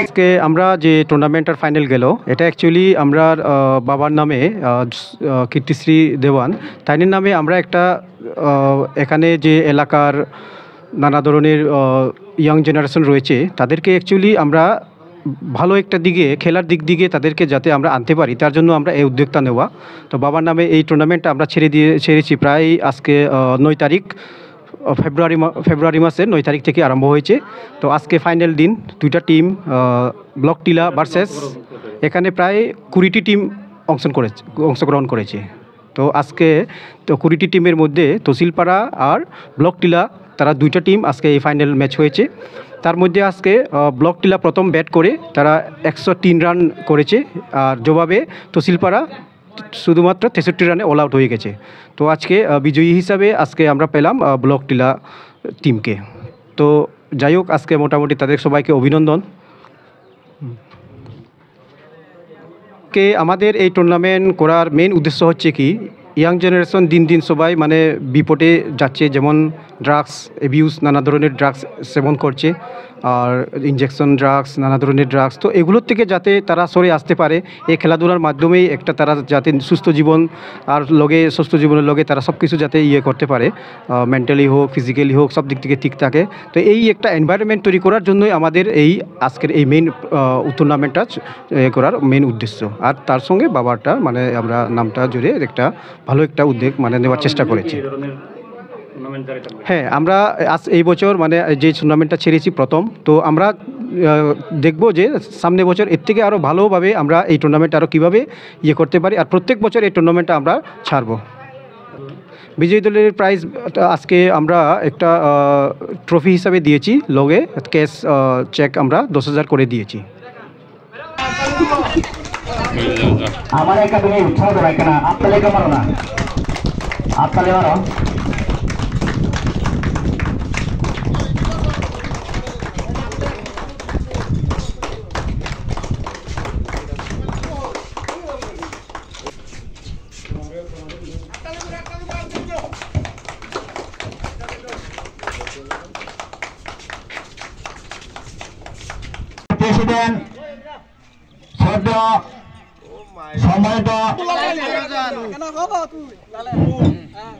আজকে আমরা যে টুর্নামেন্টের ফাইনাল গেল এটা অ্যাকচুয়ালি আমরা বাবার নামে কীর্তিশ্রী দেওয়ান তাইনের নামে আমরা একটা এখানে যে এলাকার নানা ধরনের ইয়াং জেনারেশন রয়েছে তাদেরকে অ্যাকচুয়ালি আমরা ভালো একটা দিকে খেলার দিক দিকে তাদেরকে যাতে আমরা আনতে পারি তার জন্য আমরা এই উদ্যোগটা নেওয়া। তো বাবার নামে এই টুর্নামেন্টটা আমরা ছেড়েছি প্রায় আজকে 9 তারিখ ফেব্রুয়ারি মাসের 9 তারিখ থেকে আরম্ভ হয়েছে। তো আজকে ফাইনাল দিন, দুইটা টিম ব্লক টিলা ভার্সেস এখানে প্রায় 20টি টিম অংশগ্রহণ করেছে। তো আজকে 20টি টিমের মধ্যে তহসিলপাড়া আর ব্লক টিলা তারা দুইটা টিম আজকে এই ফাইনাল ম্যাচ হয়েছে। তার মধ্যে আজকে ব্লক টিলা প্রথম ব্যাট করে তারা 103 রান করেছে আর জবাবে তহসিলপাড়া শুধুমাত্র 63 রানে অল আউট হয়ে গেছে। তো আজকে বিজয়ী হিসাবে আজকে আমরা পেলাম ব্লক টিলা টিমকে। তো যাই হোক আজকে মোটামুটি তাদের সবাইকে অভিনন্দন। আমাদের এই টুর্নামেন্ট করার মেন উদ্দেশ্য হচ্ছে কি, ইয়াং জেনারেশন দিন দিন সবাই মানে বিপদে যাচ্ছে, যেমন ড্রাগস অ্যাবিউজ, নানা ধরনের ড্রাগস সেবন করছে আর ইনজেকশন ড্রাগস, নানা ধরনের ড্রাগস। তো এগুলোর থেকে যাতে তারা সরে আসতে পারে এই খেলাধুলার মাধ্যমেই একটা তারা যাতে সুস্থ জীবন আর সুস্থ জীবনের লগে তারা সব কিছু যাতে করতে পারে, মেন্টালি হোক ফিজিক্যালি হোক সব দিক থেকে ঠিক থাকে। তো এই একটা এনভায়রনমেন্ট তৈরি করার জন্যই আমাদের এই আজকের এই মেন টুর্নামেন্টটা করার মেন উদ্দেশ্য। আর তার সঙ্গে বাবারটা মানে আমরা নামটা জুড়ে একটা ভালো একটা উদ্যোগ মানে নেওয়ার চেষ্টা করেছি। হ্যাঁ, আমরা এই বছর মানে যে টুর্নামেন্টটা ছেড়েছি প্রথম, তো আমরা দেখব যে সামনে বছর এর থেকে আরও ভালোভাবে আমরা এই টুর্নামেন্ট আরও কীভাবে করতে পারি, আর প্রত্যেক বছর এই টুর্নামেন্টটা আমরা ছাড়ব। বিজয়ী দলের প্রাইজ আজকে আমরা একটা ট্রফি হিসাবে দিয়েছি, লগে ক্যাশ চেক আমরা 10,000 করে দিয়েছি। আমার একাডেমি উৎসাহ দেয় কেন আপনালে মারো না, আপনালে মারো। প্রেসিডেন্ট সম্মানিত